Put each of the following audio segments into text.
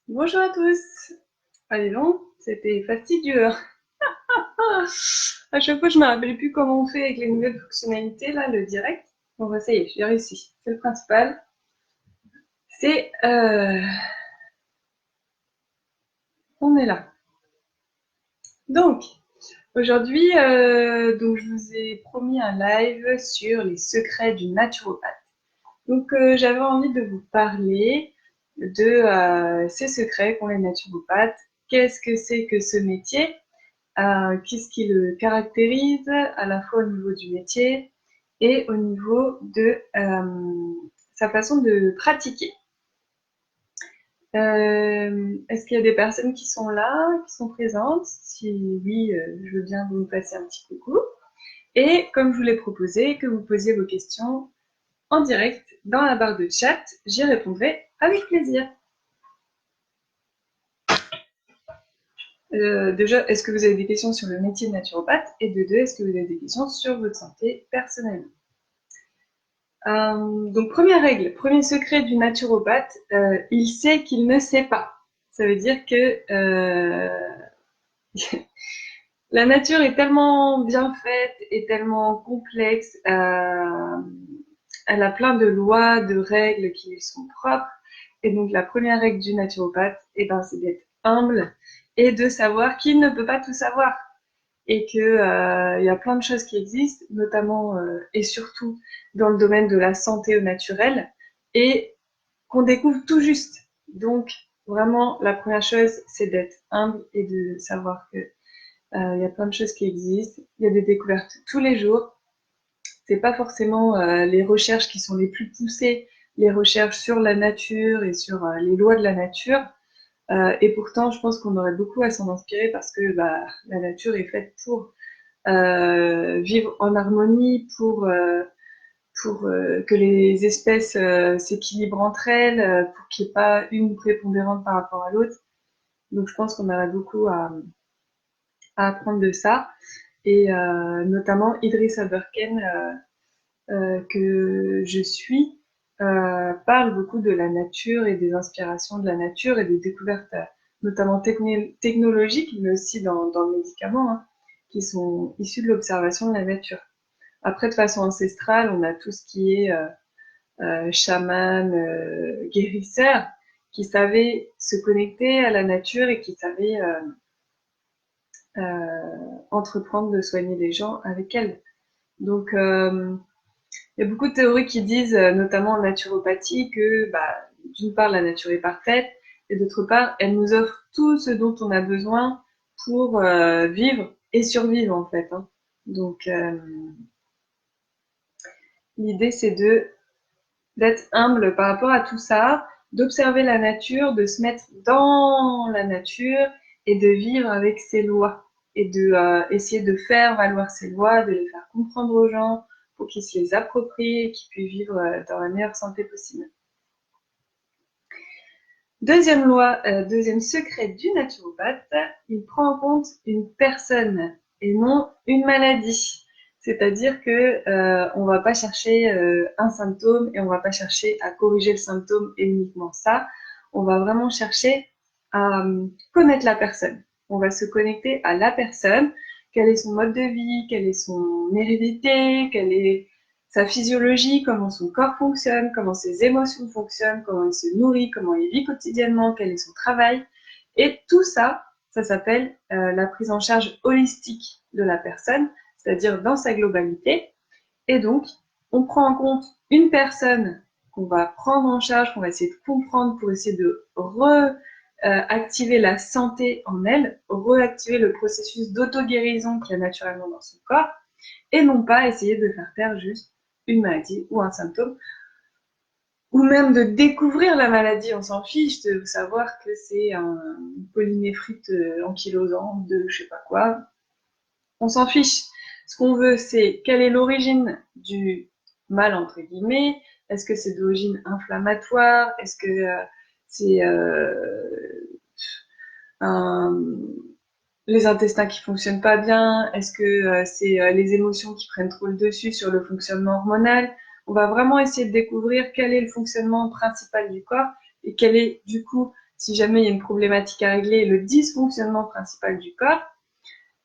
Bonjour à tous. Allez donc, c'était fastidieux. À chaque fois, je me rappelle plus comment on fait avec les nouvelles fonctionnalités, là, le direct. Bon, bah, ça y est, j'ai réussi. C'est le principal. C'est, on est là. Donc, aujourd'hui, donc, je vous ai promis un live sur les secrets du naturopathe. Donc, j'avais envie de vous parler de ces secrets qu'ont les naturopathes. Qu'est-ce que c'est que ce métier? Qu'est-ce qui le caractérise à la fois au niveau du métier et au niveau de sa façon de pratiquer. Est-ce qu'il y a des personnes qui sont là, qui sont présentes? Si oui, je veux bien que vous me fassiez un petit coucou. Et comme je vous l'ai proposé, que vous posiez vos questions en direct dans la barre de chat, j'y répondrai avec plaisir. Déjà, est-ce que vous avez des questions sur le métier de naturopathe? Et de deux, est-ce que vous avez des questions sur votre santé personnelle? Donc première règle, premier secret du naturopathe, il sait qu'il ne sait pas. Ça veut dire que la nature est tellement bien faite et tellement complexe, elle a plein de lois, de règles qui lui sont propres. Et donc la première règle du naturopathe, c'est d'être humble et de savoir qu'il ne peut pas tout savoir. Et que il y a plein de choses qui existent, notamment et surtout dans le domaine de la santé au naturel, et qu'on découvre tout juste. Donc vraiment, la première chose, c'est d'être humble et de savoir que il y a plein de choses qui existent. Il y a des découvertes tous les jours. C'est pas forcément les recherches qui sont les plus poussées, les recherches sur la nature et sur les lois de la nature. Et pourtant, je pense qu'on aurait beaucoup à s'en inspirer parce que la nature est faite pour vivre en harmonie, pour que les espèces s'équilibrent entre elles, pour qu'il n'y ait pas une prépondérante par rapport à l'autre. Donc je pense qu'on aurait beaucoup à apprendre de ça. Et notamment Idriss Aberken, que je suis, parle beaucoup de la nature et des inspirations de la nature et des découvertes, notamment technologiques, mais aussi dans le médicament, hein, qui sont issues de l'observation de la nature. Après, de façon ancestrale, on a tout ce qui est chaman, guérisseur, qui savait se connecter à la nature et qui savait entreprendre de soigner les gens avec elle. Donc, il y a beaucoup de théories qui disent, notamment en naturopathie, que d'une part, la nature est parfaite, et d'autre part, elle nous offre tout ce dont on a besoin pour vivre et survivre, en fait. Hein. Donc, l'idée, c'est d'être humble par rapport à tout ça, d'observer la nature, de se mettre dans la nature et de vivre avec ses lois et de essayer de faire valoir ces lois, de les faire comprendre aux gens pour qu'ils se les approprient et qu'ils puissent vivre dans la meilleure santé possible. Deuxième loi, deuxième secret du naturopathe, il prend en compte une personne et non une maladie. C'est-à-dire que on va pas chercher un symptôme et on va pas chercher à corriger le symptôme et uniquement ça. On va vraiment chercher à connaître la personne. On va se connecter à la personne, quel est son mode de vie, quelle est son hérédité, quelle est sa physiologie, comment son corps fonctionne, comment ses émotions fonctionnent, comment il se nourrit, comment il vit quotidiennement, quel est son travail. Et tout ça, ça s'appelle la prise en charge holistique de la personne, c'est-à-dire dans sa globalité. Et donc, on prend en compte une personne qu'on va prendre en charge, qu'on va essayer de comprendre pour essayer de reactiver la santé en elle, reactiver le processus d'auto-guérison qu'il y a naturellement dans son corps, et non pas essayer de faire taire juste une maladie ou un symptôme, ou même de découvrir la maladie, on s'en fiche de savoir que c'est un polynéphrite ankylosante de je sais pas quoi, on s'en fiche. Ce qu'on veut, c'est quelle est l'origine du mal, entre guillemets. Est-ce que c'est d'origine inflammatoire? Est-ce que c'est un, les intestins qui fonctionnent pas bien? Est-ce que c'est les émotions qui prennent trop le dessus sur le fonctionnement hormonal? On va vraiment essayer de découvrir quel est le fonctionnement principal du corps et quelle est du coup si jamais il y a une problématique à régler, le dysfonctionnement principal du corps,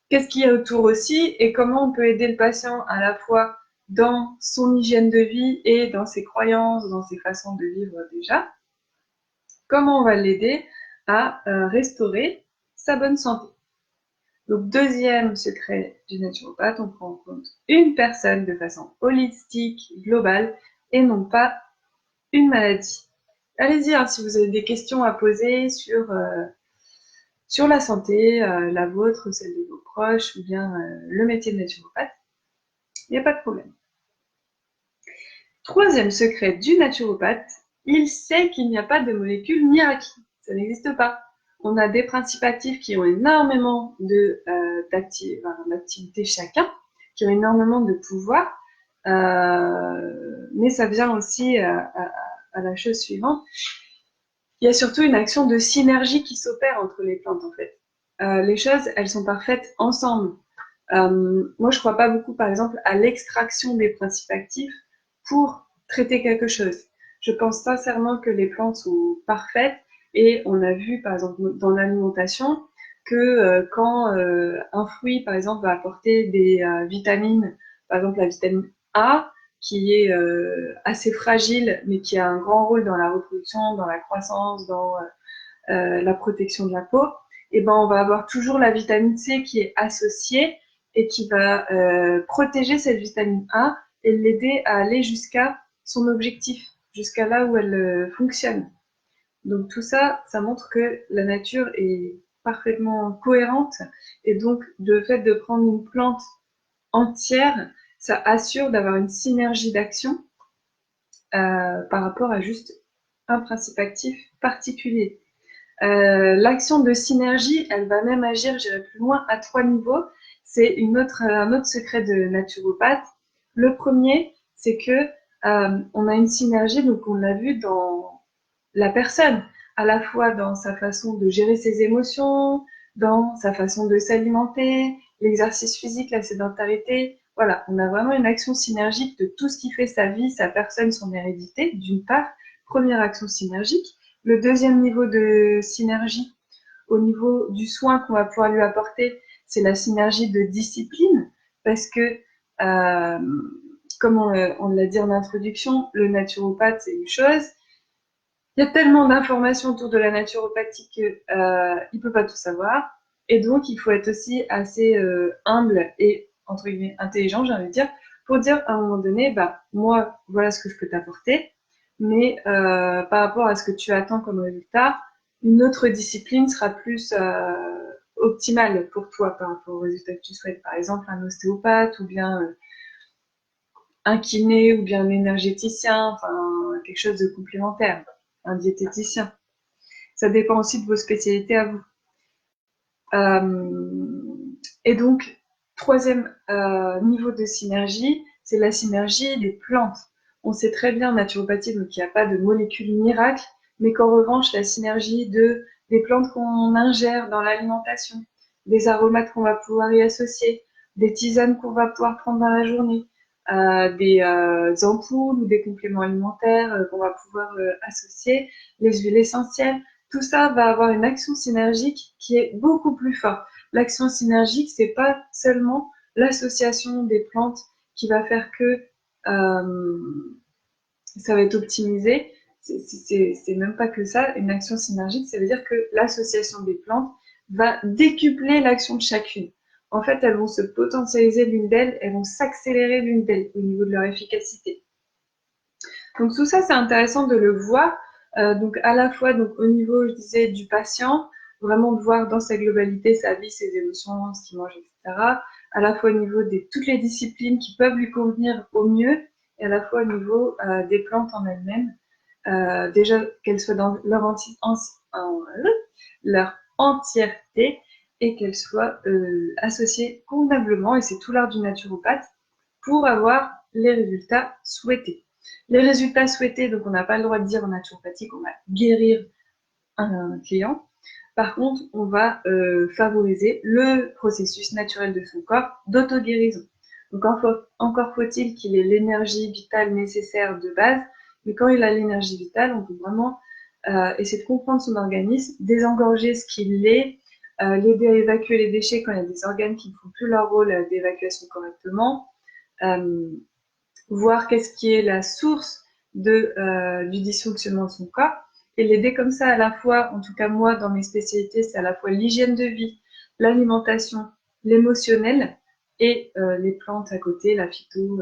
qu'est-ce qu'il y a autour aussi et comment on peut aider le patient à la fois dans son hygiène de vie et dans ses croyances, dans ses façons de vivre déjà. Comment on va l'aider à restaurer sa bonne santé. Donc, deuxième secret du naturopathe, on prend en compte une personne de façon holistique, globale, et non pas une maladie. Allez-y, hein, si vous avez des questions à poser sur la santé, la vôtre, celle de vos proches, ou bien le métier de naturopathe, il n'y a pas de problème. Troisième secret du naturopathe, il sait qu'il n'y a pas de molécules miracle. Ça n'existe pas. On a des principes actifs qui ont énormément d'activité chacun, qui ont énormément de pouvoir, mais ça vient aussi à la chose suivante. Il y a surtout une action de synergie qui s'opère entre les plantes, en fait. Les choses, elles sont parfaites ensemble. Moi, je crois pas beaucoup, par exemple, à l'extraction des principes actifs pour traiter quelque chose. Je pense sincèrement que les plantes sont parfaites et on a vu, par exemple, dans l'alimentation, que quand un fruit, par exemple, va apporter des vitamines, par exemple la vitamine A, qui est assez fragile, mais qui a un grand rôle dans la reproduction, dans la croissance, dans la protection de la peau, et ben on va avoir toujours la vitamine C qui est associée et qui va protéger cette vitamine A et l'aider à aller jusqu'à son objectif, jusqu'à là où elle fonctionne. Donc tout ça, ça montre que la nature est parfaitement cohérente et donc le fait de prendre une plante entière, ça assure d'avoir une synergie d'action par rapport à juste un principe actif particulier. L'action de synergie, elle va même agir, j'irai plus loin, à 3 niveaux. C'est un autre secret de naturopathe. Le premier, c'est que on a une synergie, donc on l'a vu dans la personne, à la fois dans sa façon de gérer ses émotions, dans sa façon de s'alimenter, l'exercice physique, la sédentarité. Voilà, on a vraiment une action synergique de tout ce qui fait sa vie, sa personne, son hérédité, d'une part. Première action synergique. Le deuxième niveau de synergie, au niveau du soin qu'on va pouvoir lui apporter, c'est la synergie de discipline, parce que, comme on l'a dit en introduction, le naturopathe, c'est une chose. Il y a tellement d'informations autour de la naturopathie qu'il ne peut pas tout savoir. Et donc, il faut être aussi assez humble et, entre guillemets, intelligent, j'ai envie de dire, pour dire à un moment donné, bah, moi, voilà ce que je peux t'apporter. Mais par rapport à ce que tu attends comme résultat, une autre discipline sera plus optimale pour toi par rapport au résultat que tu souhaites. Par exemple, un ostéopathe ou bien un kiné ou bien un énergéticien, enfin quelque chose de complémentaire, un diététicien. Ça dépend aussi de vos spécialités à vous. Et donc, troisième niveau de synergie, c'est la synergie des plantes. On sait très bien en naturopathie donc, qu'il n'y a pas de molécules miracles, mais qu'en revanche, la synergie des plantes qu'on ingère dans l'alimentation, des aromates qu'on va pouvoir y associer, des tisanes qu'on va pouvoir prendre dans la journée, des ampoules ou des compléments alimentaires qu'on va pouvoir associer, les huiles essentielles, tout ça va avoir une action synergique qui est beaucoup plus forte. L'action synergique, c'est pas seulement l'association des plantes qui va faire que ça va être optimisé. C'est même pas que ça. Une action synergique, ça veut dire que l'association des plantes va décupler l'action de chacune. En fait, elles vont se potentialiser l'une d'elles, elles vont s'accélérer l'une d'elles au niveau de leur efficacité. Donc tout ça, c'est intéressant de le voir. Donc à la fois donc au niveau, je disais, du patient, vraiment de voir dans sa globalité sa vie, ses émotions, ce qu'il mange, etc. À la fois au niveau de toutes les disciplines qui peuvent lui convenir au mieux, et à la fois au niveau des plantes en elles-mêmes. Déjà qu'elles soient dans leur entièreté et qu'elles soient associées convenablement, et c'est tout l'art du naturopathe, pour avoir les résultats souhaités. Les résultats souhaités, donc on n'a pas le droit de dire en naturopathie qu'on va guérir un client. Par contre, on va favoriser le processus naturel de son corps d'auto-guérison. Donc encore faut-il qu'il ait l'énergie vitale nécessaire de base, mais quand il a l'énergie vitale, on peut vraiment essayer de comprendre son organisme, désengorger ce qui l'est, l'aider à évacuer les déchets quand il y a des organes qui ne font plus leur rôle d'évacuation correctement, voir qu'est-ce qui est la source du dysfonctionnement de son corps, et l'aider comme ça à la fois, en tout cas moi dans mes spécialités, c'est à la fois l'hygiène de vie, l'alimentation, l'émotionnel et les plantes à côté, la phyto,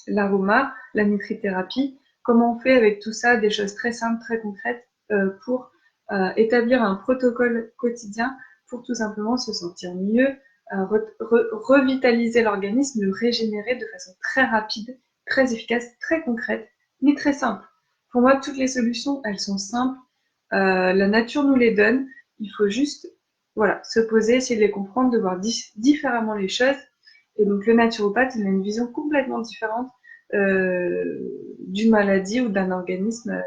l'aroma, la nutrithérapie. Comment on fait avec tout ça des choses très simples, très concrètes pour établir un protocole quotidien pour tout simplement se sentir mieux, revitaliser l'organisme, le régénérer de façon très rapide, très efficace, très concrète, mais très simple. Pour moi, toutes les solutions, elles sont simples. La nature nous les donne. Il faut juste voilà, se poser, essayer de les comprendre, de voir différemment les choses. Et donc, le naturopathe, il a une vision complètement différente d'une maladie ou d'un organisme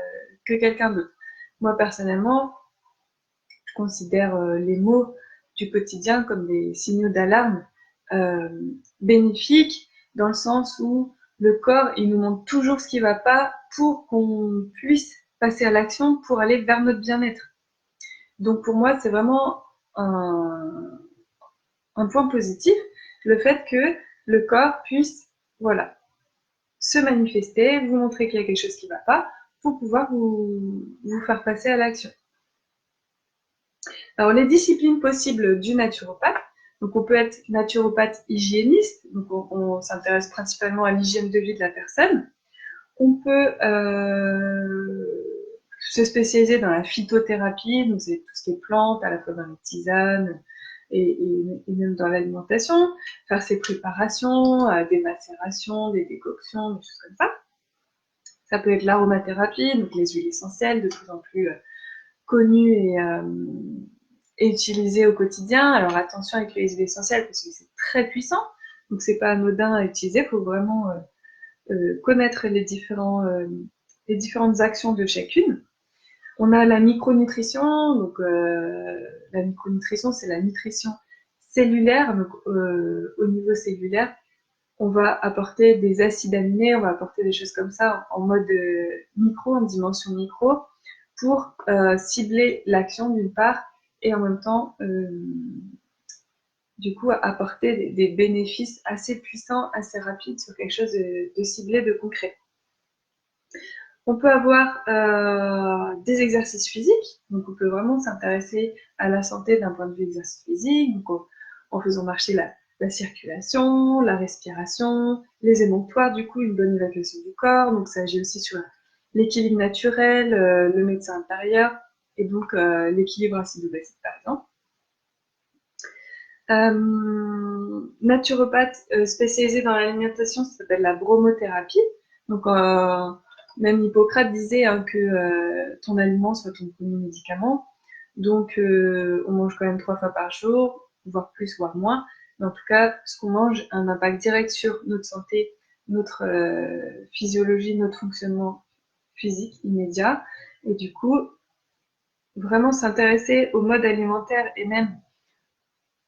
que quelqu'un d'autre. Moi, personnellement, je considère les maux du quotidien comme des signaux d'alarme euh, bénéfiques, dans le sens où le corps, il nous montre toujours ce qui ne va pas pour qu'on puisse passer à l'action pour aller vers notre bien-être. Donc pour moi, c'est vraiment un point positif, le fait que le corps puisse, voilà, se manifester, vous montrer qu'il y a quelque chose qui ne va pas, pour pouvoir vous faire passer à l'action. Alors, les disciplines possibles du naturopathe, donc on peut être naturopathe hygiéniste, donc on s'intéresse principalement à l'hygiène de vie de la personne. On peut se spécialiser dans la phytothérapie, donc c'est tout ce qui est plantes, à la fois dans les tisanes et même dans l'alimentation, faire ses préparations, des macérations, des décoctions, des choses comme ça. Ça peut être l'aromathérapie, donc les huiles essentielles de plus en plus connues et utilisées au quotidien. Alors attention avec les huiles essentielles parce que c'est très puissant, donc c'est pas anodin à utiliser. Il faut vraiment connaître les différentes actions de chacune. On a la micronutrition, donc la micronutrition c'est la nutrition cellulaire, donc au niveau cellulaire on va apporter des acides aminés, on va apporter des choses comme ça en mode micro, en dimension micro, pour cibler l'action d'une part et en même temps, du coup, apporter des bénéfices assez puissants, assez rapides sur quelque chose de ciblé, de concret. On peut avoir des exercices physiques, donc on peut vraiment s'intéresser à la santé d'un point de vue exercice physique, donc en faisant marcher la circulation, la respiration, les émonctoires, du coup une bonne évacuation du corps, donc ça agit aussi sur l'équilibre naturel, le médecin intérieur, et donc l'équilibre acide-basique par exemple. Naturopathe spécialisé dans l'alimentation, ça s'appelle la bromothérapie, donc même Hippocrate disait hein, que ton aliment soit ton premier médicament. Donc, on mange quand même 3 fois par jour, voire plus, voire moins. Mais en tout cas, ce qu'on mange a un impact direct sur notre santé, notre physiologie, notre fonctionnement physique immédiat. Et du coup, vraiment s'intéresser au mode alimentaire et même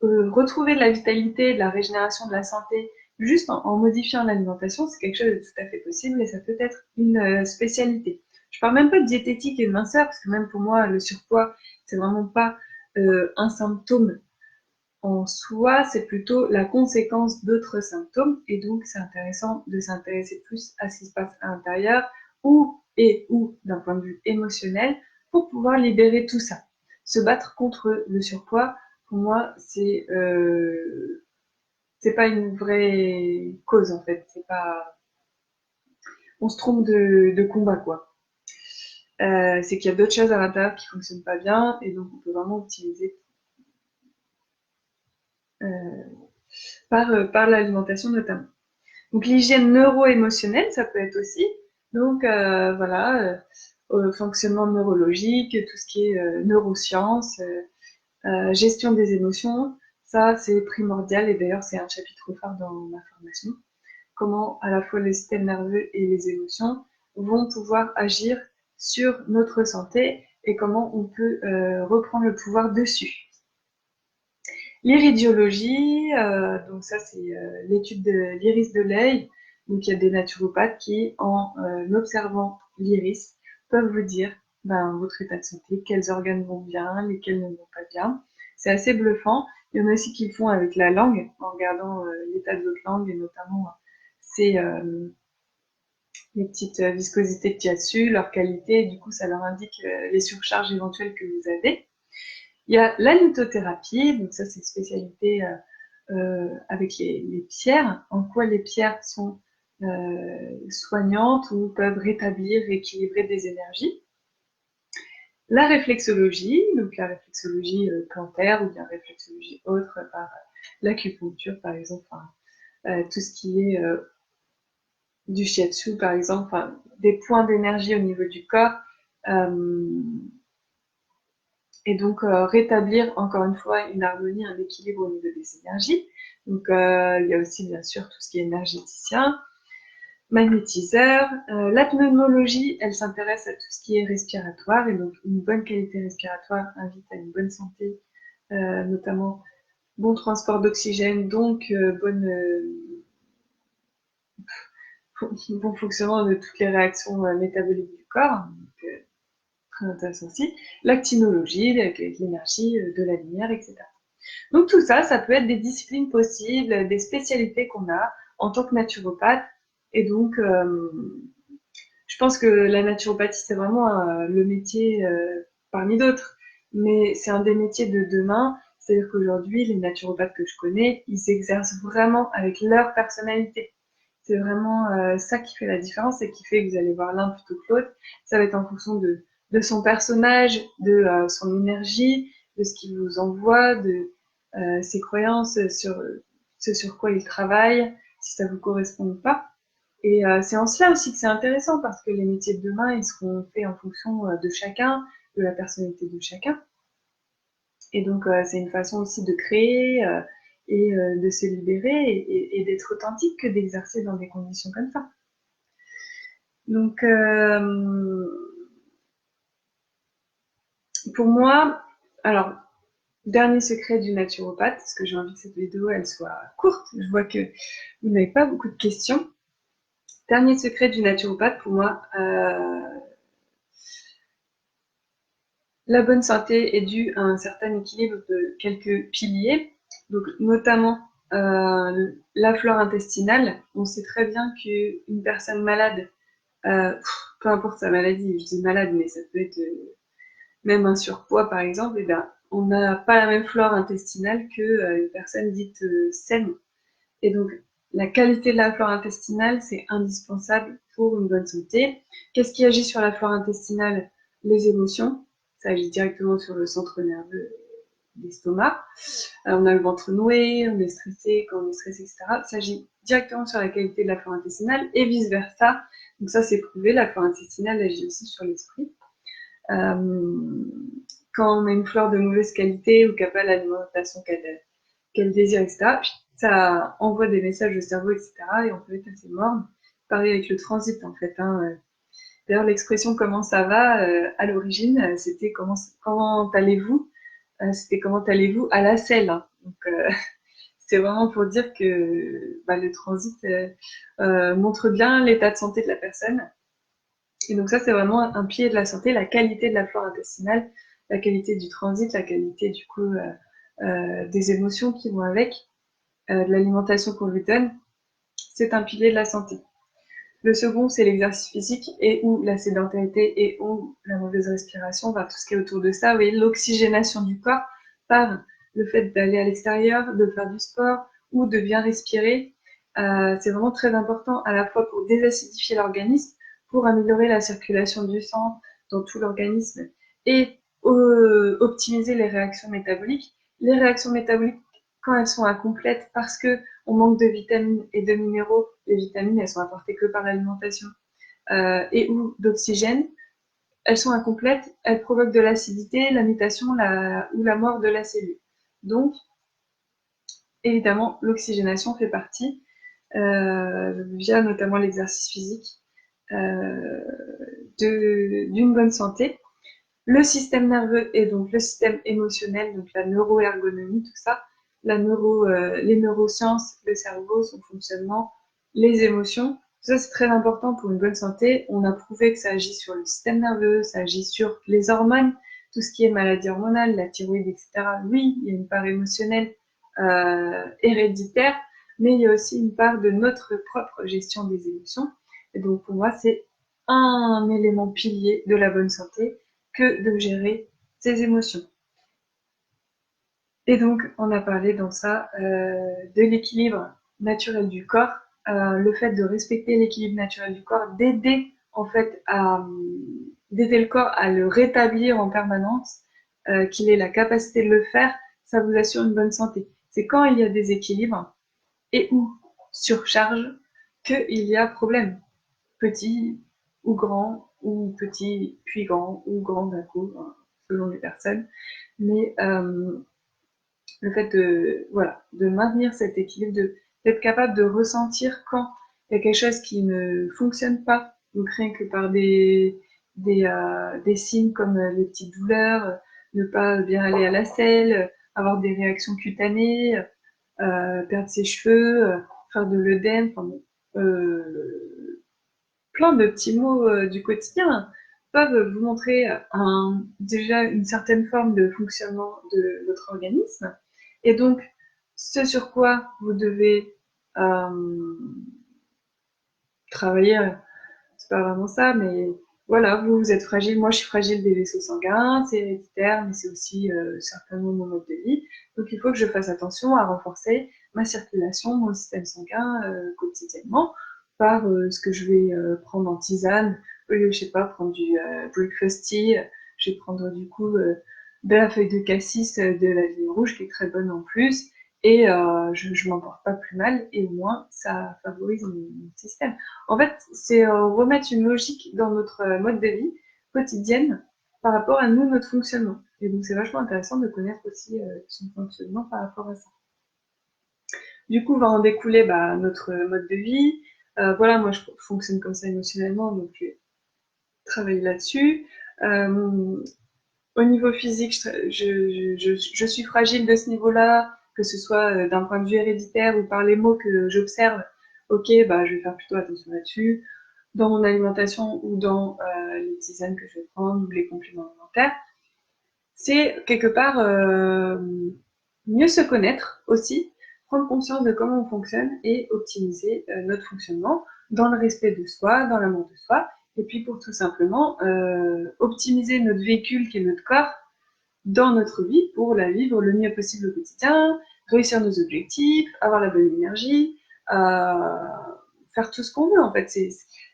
retrouver de la vitalité, de la régénération de la santé juste en modifiant l'alimentation, c'est quelque chose de tout à fait possible et ça peut être une spécialité. Je parle même pas de diététique et de minceur parce que même pour moi, le surpoids, c'est vraiment pas un symptôme en soi, c'est plutôt la conséquence d'autres symptômes et donc c'est intéressant de s'intéresser plus à ce qui se passe à l'intérieur ou d'un point de vue émotionnel pour pouvoir libérer tout ça. Se battre contre le surpoids, pour moi, c'est pas une vraie cause en fait. C'est pas, on se trompe de combat quoi. C'est qu'il y a d'autres choses à l'intérieur qui fonctionnent pas bien et donc on peut vraiment optimiser par l'alimentation notamment. Donc l'hygiène neuro-émotionnelle, ça peut être aussi. Donc voilà, fonctionnement neurologique, tout ce qui est neurosciences, gestion des émotions, ça c'est primordial et d'ailleurs c'est un chapitre phare dans ma formation. Comment à la fois le système nerveux et les émotions vont pouvoir agir sur notre santé et comment on peut reprendre le pouvoir dessus. L'iridiologie, donc ça c'est l'étude de l'iris de l'œil. Donc il y a des naturopathes qui, en observant l'iris, peuvent vous dire votre état de santé, quels organes vont bien, lesquels ne vont pas bien. C'est assez bluffant. Il y en a aussi qui le font avec la langue, en regardant l'état de votre langue, et notamment c'est les petites viscosités qu'il y a dessus, leur qualité, et du coup ça leur indique les surcharges éventuelles que vous avez. Il y a la lithothérapie, donc ça c'est spécialité avec les pierres, en quoi les pierres sont soignantes ou peuvent rétablir, rééquilibrer des énergies. La réflexologie, donc la réflexologie plantaire ou bien réflexologie autre par l'acupuncture par exemple, tout ce qui est du shiatsu par exemple, des points d'énergie au niveau du corps, et donc rétablir encore une fois une harmonie, un équilibre au niveau des énergies. Donc il y a aussi bien sûr tout ce qui est énergéticien, magnétiseur. La pneumologie, elle s'intéresse à tout ce qui est respiratoire, et donc une bonne qualité respiratoire invite à une bonne santé, notamment bon transport d'oxygène, donc bon fonctionnement de toutes les réactions métaboliques du corps. Donc, très intéressant aussi. L'actinologie, avec l'énergie de la lumière, etc. Donc tout ça, ça peut être des disciplines possibles, des spécialités qu'on a en tant que naturopathe. Et donc, je pense que la naturopathie, c'est vraiment le métier parmi d'autres. Mais c'est un des métiers de demain. C'est-à-dire qu'aujourd'hui, les naturopathes que je connais, ils exercent vraiment avec leur personnalité. C'est vraiment ça qui fait la différence et qui fait que vous allez voir l'un plutôt que l'autre. Ça va être en fonction de son personnage, de son énergie, de ce qu'il vous envoie, de ses croyances, sur ce sur quoi il travaille, si ça vous correspond ou pas. Et c'est en cela aussi que c'est intéressant parce que les métiers de demain, ils seront faits en fonction de chacun, de la personnalité de chacun. Et donc, c'est une façon aussi de créer et de se libérer et d'être authentique que d'exercer dans des conditions comme ça. Donc, pour moi, alors, dernier secret du naturopathe, parce que j'ai envie que cette vidéo elle soit courte, je vois que vous n'avez pas beaucoup de questions. Dernier secret du naturopathe, pour moi, la bonne santé est due à un certain équilibre de quelques piliers, donc notamment la flore intestinale. On sait très bien qu'une personne malade, peu importe sa maladie, je dis malade, mais ça peut être même un surpoids par exemple, eh bien, on n'a pas la même flore intestinale qu'une personne dite saine. Et donc, la qualité de la flore intestinale, c'est indispensable pour une bonne santé. Qu'est-ce qui agit sur la flore intestinale? Les émotions. Ça agit directement sur le centre nerveux l'estomac. On a le ventre noué, on est stressé, quand on est stressé, etc. Ça agit directement sur la qualité de la flore intestinale et vice-versa. Donc ça, c'est prouvé, la flore intestinale agit aussi sur l'esprit. Quand on a une flore de mauvaise qualité ou qui n'a pas l'alimentation qu'elle désire, etc., ça envoie des messages au cerveau, etc., et on peut être assez morne. Pareil avec le transit, en fait. D'ailleurs, l'expression comment ça va, à l'origine, c'était comment allez-vous, c'était comment allez-vous à la selle. Hein. Donc, c'est vraiment pour dire que le transit montre bien l'état de santé de la personne. Et donc ça, c'est vraiment un pilier de la santé, la qualité de la flore intestinale, la qualité du transit, la qualité du coup des émotions qui vont avec, de l'alimentation qu'on lui donne. C'est un pilier de la santé. Le second, c'est l'exercice physique et ou la sédentarité et ou la mauvaise respiration, tout ce qui est autour de ça. Oui, l'oxygénation du corps par le fait d'aller à l'extérieur, de faire du sport ou de bien respirer. C'est vraiment très important à la fois pour désacidifier l'organisme, pour améliorer la circulation du sang dans tout l'organisme et optimiser les réactions métaboliques. Les réactions métaboliques, quand elles sont incomplètes parce que on manque de vitamines et de minéraux, les vitamines elles sont apportées que par l'alimentation, et ou d'oxygène, elles sont incomplètes, elles provoquent de l'acidité, la mutation ou la mort de la cellule. Donc, évidemment, l'oxygénation fait partie, via notamment l'exercice physique, d'une bonne santé. Le système nerveux et donc le système émotionnel, donc la neuroergonomie, tout ça, les neurosciences, le cerveau, son fonctionnement, les émotions, Ça, c'est très important pour une bonne santé. On a prouvé que ça agit sur le système nerveux, ça agit sur les hormones, tout ce qui est maladie hormonale, la thyroïde, etc. Oui, il y a une part émotionnelle héréditaire, mais il y a aussi une part de notre propre gestion des émotions. Et donc, pour moi, c'est un élément pilier de la bonne santé que de gérer ses émotions. Et donc, on a parlé dans ça de l'équilibre naturel du corps, le fait de respecter l'équilibre naturel du corps, d'aider en fait à d'aider le corps à le rétablir en permanence, qu'il ait la capacité de le faire, ça vous assure une bonne santé. C'est quand il y a des équilibres et ou surcharge qu'il y a problème, petit ou grand, ou petit puis grand, ou grand d'un coup, hein, selon les personnes. Mais le fait de, voilà, de maintenir cet équilibre, d'être capable de ressentir quand il y a quelque chose qui ne fonctionne pas, donc rien que par des signes comme les petites douleurs, ne pas bien aller à la selle, avoir des réactions cutanées, perdre ses cheveux, faire de l'œdème, enfin, plein de petits mots du quotidien peuvent vous montrer déjà une certaine forme de fonctionnement de votre organisme. Et donc, ce sur quoi vous devez euh, travailler, c'est pas vraiment ça, mais voilà, vous êtes fragile. Moi, je suis fragile des vaisseaux sanguins, c'est héréditaire, mais c'est aussi certainement mon mode de vie. Donc, il faut que je fasse attention à renforcer ma circulation, mon système sanguin quotidiennement par ce que je vais prendre en tisane. Au lieu, je sais pas, prendre du breakfast tea, je vais prendre du coup de la feuille de cassis, de la vigne rouge qui est très bonne en plus. Et je m'en porte pas plus mal et au moins ça favorise mon système. En fait, c'est remettre une logique dans notre mode de vie quotidienne par rapport à nous, notre fonctionnement. Et donc, c'est vachement intéressant de connaître aussi son fonctionnement par rapport à ça. Du coup, va en découler notre mode de vie. Voilà, moi, je fonctionne comme ça émotionnellement, donc je vais travailler là-dessus. Au niveau physique, je suis fragile de ce niveau-là, que ce soit d'un point de vue héréditaire ou par les mots que j'observe. Ok, bah, je vais faire plutôt attention là-dessus dans mon alimentation ou dans les tisanes que je vais prendre ou les compléments alimentaires. C'est quelque part mieux se connaître aussi, prendre conscience de comment on fonctionne et optimiser notre fonctionnement dans le respect de soi, dans l'amour de soi, et puis pour tout simplement optimiser notre véhicule qui est notre corps dans notre vie pour la vivre le mieux possible au quotidien, réussir nos objectifs, avoir la bonne énergie, faire tout ce qu'on veut en fait.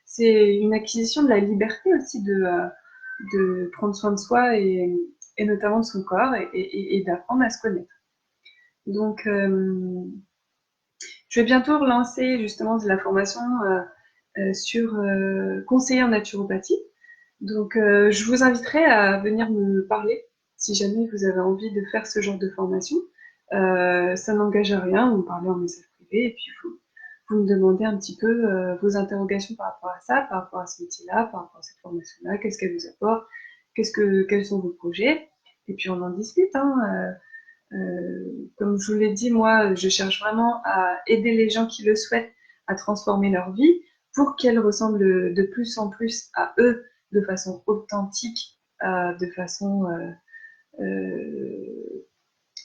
C'est une acquisition de la liberté aussi de prendre soin de soi et notamment de son corps et d'apprendre à se connaître. Donc, je vais bientôt relancer justement de la formation sur conseiller en naturopathie. Donc, je vous inviterai à venir me parler si jamais vous avez envie de faire ce genre de formation. Ça n'engage à rien, vous me parlez en message privé et puis vous me demandez un petit peu vos interrogations par rapport à ça, par rapport à ce métier-là, par rapport à cette formation-là, qu'est-ce qu'elle vous apporte, quels sont vos projets, et puis on en discute. Hein, comme je vous l'ai dit, moi, je cherche vraiment à aider les gens qui le souhaitent à transformer leur vie pour qu'elle ressemble de plus en plus à eux de façon authentique, de façon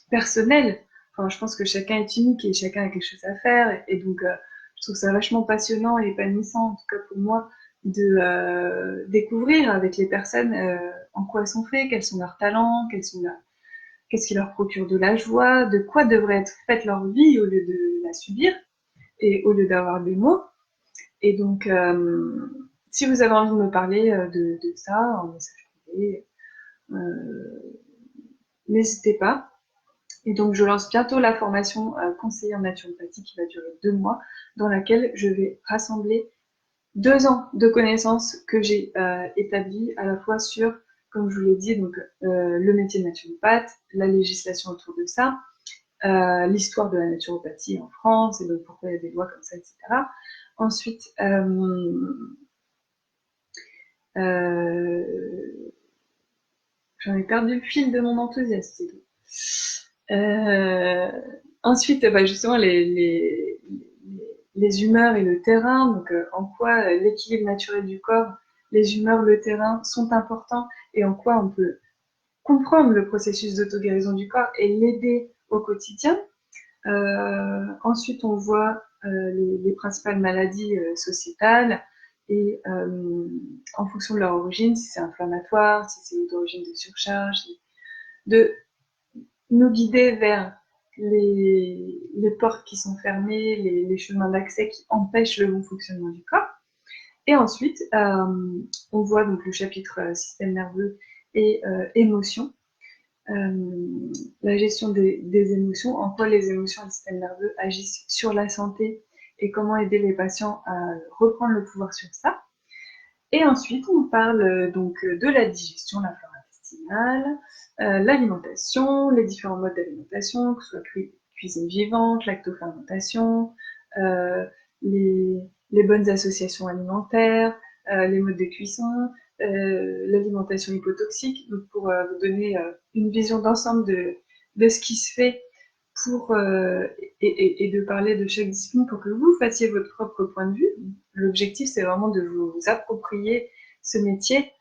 personnelle. Enfin, je pense que chacun est unique et chacun a quelque chose à faire. Et donc, je trouve ça vachement passionnant et épanouissant, en tout cas pour moi, de découvrir avec les personnes en quoi elles sont faites, quels sont leurs talents, qu'est-ce qui leur procure de la joie, de quoi devrait être faite leur vie au lieu de la subir et au lieu d'avoir des mots. Et donc, si vous avez envie de me parler de ça en message privé, n'hésitez pas. Et donc, je lance bientôt la formation conseiller en naturopathie qui va durer 2 mois, dans laquelle je vais rassembler 2 ans de connaissances que j'ai établies à la fois sur, comme je vous l'ai dit, donc le métier de naturopathe, la législation autour de ça, l'histoire de la naturopathie en France et donc pourquoi il y a des lois comme ça, etc. Ensuite, j'en ai perdu le fil de mon enthousiasme. Euh, ensuite, justement, les humeurs et le terrain, donc en quoi l'équilibre naturel du corps, les humeurs, le terrain sont importants et en quoi on peut comprendre le processus d'auto-guérison du corps et l'aider au quotidien. Ensuite, on voit les principales maladies sociétales et en fonction de leur origine, si c'est inflammatoire, si c'est d'origine de surcharge, de nous guider vers les portes qui sont fermées, les chemins d'accès qui empêchent le bon fonctionnement du corps. Et ensuite, on voit donc le chapitre système nerveux et émotions. La gestion des émotions, en quoi les émotions et le système nerveux agissent sur la santé et comment aider les patients à reprendre le pouvoir sur ça. Et ensuite, on parle donc de la digestion, la flore intestinale, l'alimentation, les différents modes d'alimentation, que ce soit cuisine vivante, lactofermentation, euh, les bonnes associations alimentaires, les modes de cuisson, l'alimentation hypotoxique, donc pour vous donner une vision d'ensemble de ce qui se fait pour et de parler de chaque discipline pour que vous fassiez votre propre point de vue. L'objectif, c'est vraiment de vous approprier ce métier,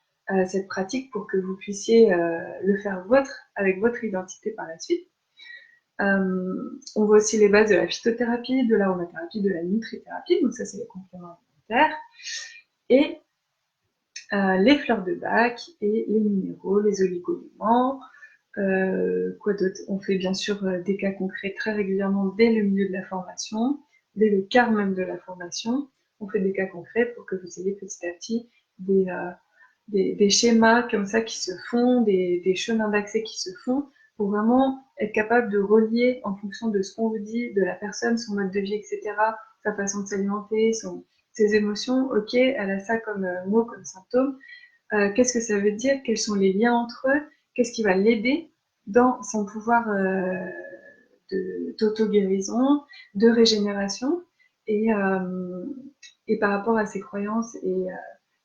cette pratique, pour que vous puissiez le faire avec votre identité par la suite. On voit aussi les bases de la phytothérapie, de l'aromathérapie, de la nutrithérapie, donc ça, c'est les compléments alimentaires. Et les fleurs de bac et les minéraux, les oligo-éléments. Quoi d'autre? On fait bien sûr des cas concrets très régulièrement dès le milieu de la formation, dès le quart même de la formation. On fait des cas concrets pour que vous ayez petit à petit des schémas comme ça qui se font, des chemins d'accès qui se font, pour vraiment être capable de relier en fonction de ce qu'on vous dit, de la personne, son mode de vie, etc., sa façon de s'alimenter, ses émotions. Ok, elle a ça comme mot, comme symptôme. Qu'est-ce que ça veut dire? Quels sont les liens entre eux? Qu'est-ce qui va l'aider dans son pouvoir d'auto-guérison, de régénération et par rapport à ses croyances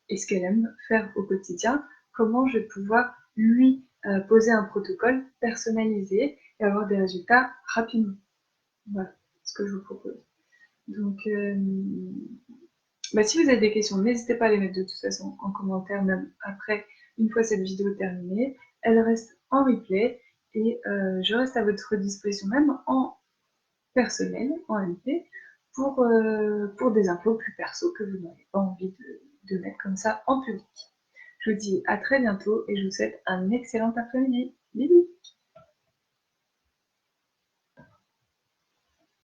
et ce qu'elle aime faire au quotidien, comment je vais pouvoir lui poser un protocole personnalisé et avoir des résultats rapidement. Voilà ce que je vous propose. Donc, si vous avez des questions, n'hésitez pas à les mettre de toute façon en commentaire, même après, une fois cette vidéo terminée. Elle reste en replay et je reste à votre disposition même en personnel, en MP, pour des infos plus perso que vous n'avez pas envie de mettre comme ça en public. Je vous dis à très bientôt et je vous souhaite un excellent après-midi. Bisous!